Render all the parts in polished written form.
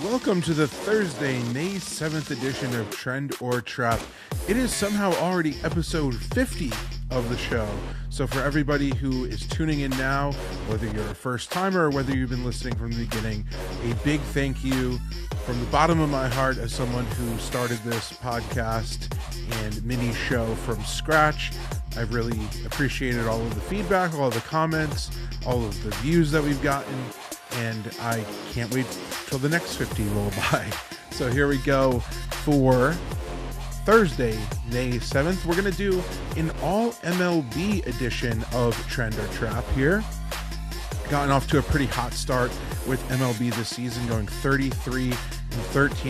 Welcome to the Thursday, May 7th edition of Trend or Trap. It is somehow already episode 50 of the show. So for everybody who is tuning in now, whether you're a first timer or whether you've been listening from the beginning, a big thank you from the bottom of my heart as someone who started this podcast and mini show from scratch. I've really appreciated all of the feedback, all of the comments, all of the views that we've gotten, and I can't wait till the next 50 roll by. So here we go for Thursday, May 7th. We're going to do an all MLB edition of Trend or Trap here. Gotten off to a pretty hot start with MLB this season, going 33-13.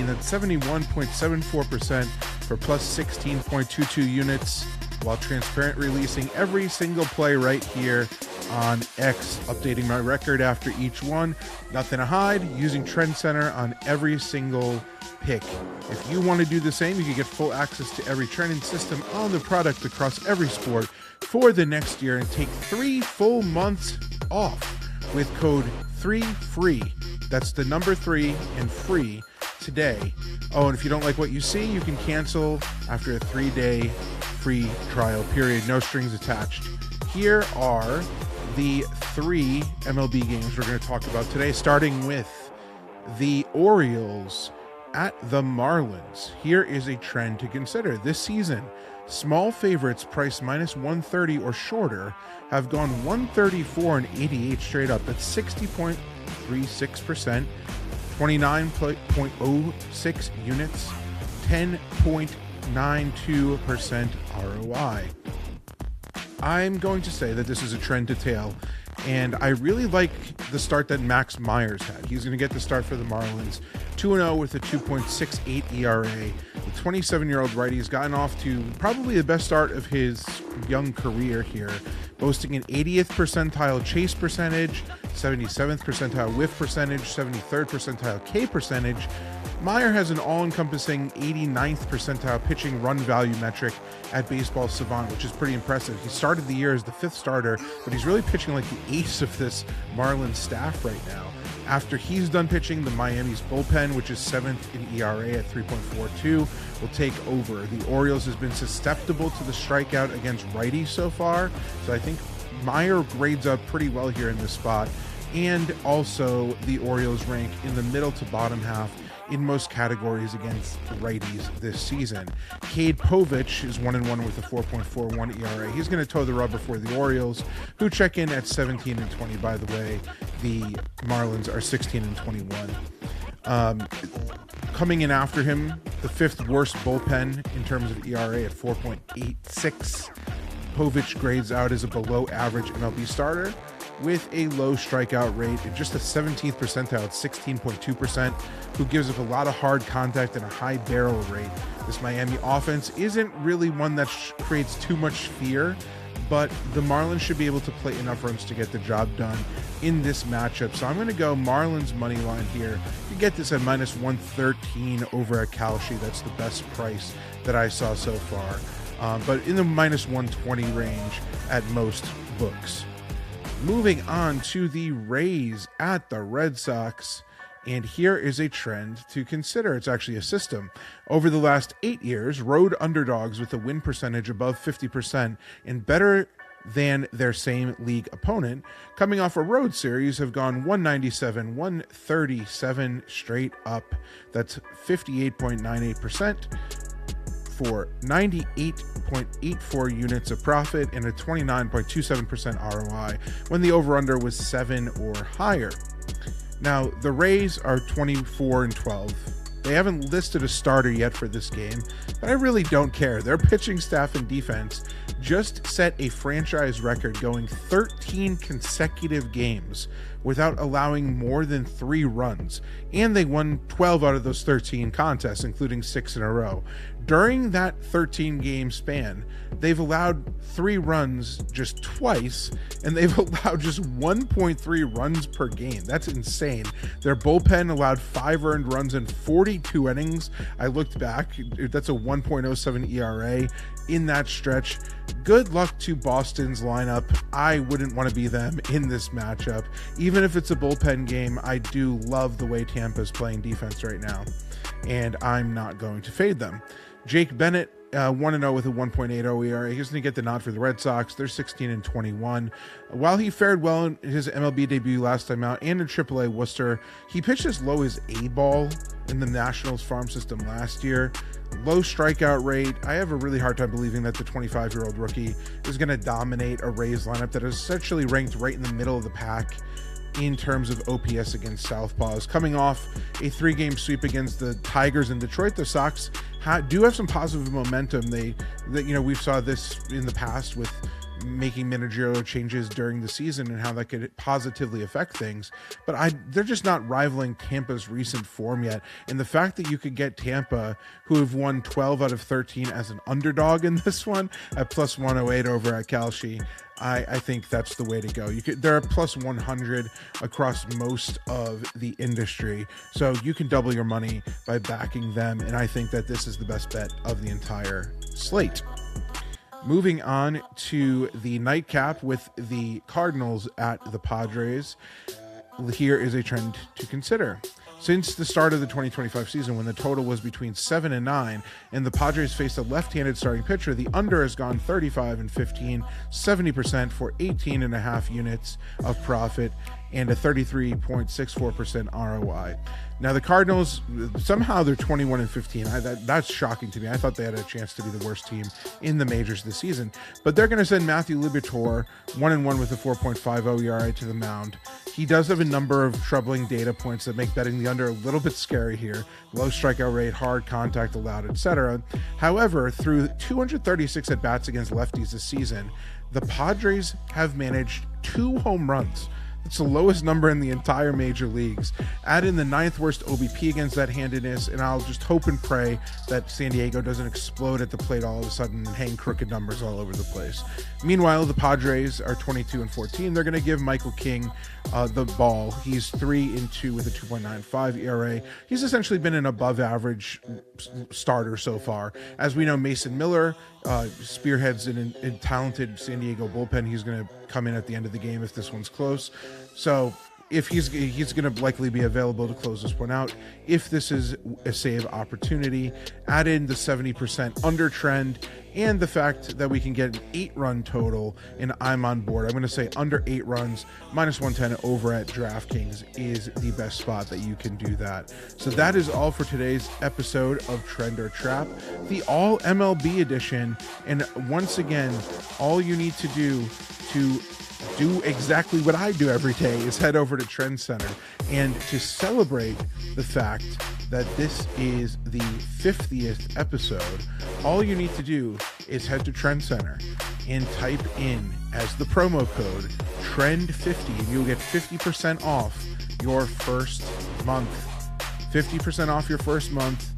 That's 71.74% for plus 16.22 units, while transparent releasing every single play right here on X, updating my record after each one. Nothing to hide, using TrendsCenter on every single pick. If you want to do the same, you can get full access to every trending system on the product across every sport for the next year and take 3 full months off with code 3FREE. That's the number 3 and free today. Oh, and if you don't like what you see, you can cancel after a 3-day free trial period. No strings attached. Here are the 3 MLB games we're going to talk about today, starting with the Orioles at the Marlins. Here is a trend to consider. This season, small favorites priced minus 130 or shorter have gone 134 and 88 straight up. That's 60.36%, 29.06 units, 10.92% ROI. I'm going to say that this is a trend to tail, and I really like the start that Max Meyer's had. He's going to get the start for the Marlins, 2-0 with a 2.68 ERA. The 27-year-old righty has gotten off to probably the best start of his young career here, boasting an 80th percentile chase percentage, 77th percentile whiff percentage, 73rd percentile K percentage. Meyer has an all-encompassing 89th percentile pitching run value metric at Baseball Savant, which is pretty impressive. He started the year as the 5th starter, but he's really pitching like the ace of this Marlins staff right now. After he's done pitching, the Miami's bullpen, which is 7th in ERA at 3.42, will take over. The Orioles has been susceptible to the strikeout against righties so far, so I think Meyer grades up pretty well here in this spot. And also the Orioles rank in the middle to bottom half in most categories against righties this season. Karpuc is 1-1 with a 4.41 ERA. He's going to toe the rubber for the Orioles, who check in at 17-20. By the way, the Marlins are 16-21. Coming in after him, the 5th worst bullpen in terms of ERA at 4.86. Povich grades out as a below average MLB starter with a low strikeout rate at just a 17th percentile at 16.2%, who gives up a lot of hard contact and a high barrel rate. This Miami offense isn't really one that creates too much fear, but the Marlins should be able to play enough runs to get the job done in this matchup. So I'm going to go Marlins money line here. You get this at minus 113 over at Kalshi. That's the best price that I saw so far, but in the minus 120 range at most books. Moving on to the Rays at the Red Sox, and here is a trend to consider. It's actually a system. Over the last 8 years, road underdogs with a win percentage above 50% and better than their same league opponent, coming off a road series, have gone 197, 137 straight up. That's 58.98%. for 98.84 units of profit and a 29.27% ROI when the over-under was 7 or higher. Now, the Rays are 24-12. They haven't listed a starter yet for this game, but I really don't care. Their pitching staff and defense just set a franchise record, going 13 consecutive games without allowing more than 3 runs, and they won 12 out of those 13 contests, including 6 in a row. During that 13-game span, they've allowed 3 runs just twice, and they've allowed just 1.3 runs per game. That's insane. Their bullpen allowed 5 earned runs in 42 innings. I looked back. That's a 1.07 ERA in that stretch. Good luck to Boston's lineup. I wouldn't want to be them in this matchup. Even if it's a bullpen game, I do love the way Tampa's playing defense right now, and I'm not going to fade them. Jake Bennett, 1-0 with a 1.80 ERA. He's going to get the nod for the Red Sox. They're 16-21. While he fared well in his MLB debut last time out and in AAA Worcester, he pitched as low as A ball in the Nationals farm system last year. Low strikeout rate. I have a really hard time believing that the 25-year-old rookie is going to dominate a Rays lineup that is essentially ranked right in the middle of the pack in terms of OPS against southpaws. Coming off a 3-game sweep against the Tigers in Detroit, the Sox do have some positive momentum. We saw this in the past with making managerial changes during the season and how that could positively affect things, but they're just not rivaling Tampa's recent form yet. And the fact that you could get Tampa, who have won 12 out of 13 as an underdog in this one, at plus 108 over at Kalshi, I think that's the way to go. They're at plus 100 across most of the industry, so you can double your money by backing them, and I think that this is the best bet of the entire slate. Moving on to the nightcap with the Cardinals at the Padres. Here is a trend to consider. Since the start of the 2025 season, when the total was between 7 and 9, and the Padres faced a left-handed starting pitcher, the under has gone 35-15, 70% for 18.5 units of profit, and a 33.64% ROI. Now the Cardinals, somehow they're 21-15. That's shocking to me. I thought they had a chance to be the worst team in the majors this season, but they're going to send Matthew Liberatore 1-1 with a 4.50 ERA to the mound. He does have a number of troubling data points that make betting the under a little bit scary here. Low strikeout rate, hard contact allowed, etc. However, through 236 at-bats against lefties this season, the Padres have managed 2 home runs. It's the lowest number in the entire major leagues. Add in the 9th worst OBP against that handedness, and I'll just hope and pray that San Diego doesn't explode at the plate all of a sudden and hang crooked numbers all over the place. Meanwhile, the Padres are 22-14. They're going to give Michael King the ball. He's 3-2 with a 2.95 ERA. He's essentially been an above average starter so far. As we know, Mason Miller spearheads in a talented San Diego bullpen. He's going to come in at the end of the game if this one's close. So if he's going to likely be available to close this one out. If this is a save opportunity, add in the 70% under trend and the fact that we can get an 8-run total, and I'm on board. I'm going to say under 8 runs, minus 110 over at DraftKings is the best spot that you can do that. So that is all for today's episode of Trend or Trap, the all MLB edition. And once again, all you need to do exactly what I do every day is head over to TrendsCenter, and to celebrate the fact that this is the 50th episode, all you need to do is head to TrendsCenter and type in as the promo code TREND50, and you'll get 50% off your first month. 50% off your first month.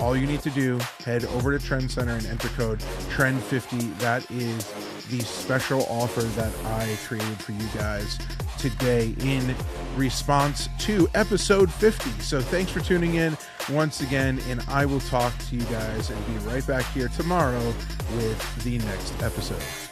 All you need to do, head over to TrendsCenter and enter code TREND50. That is the special offer that I created for you guys today in response to episode 50. So thanks for tuning in once again, and I will talk to you guys and be right back here tomorrow with the next episode.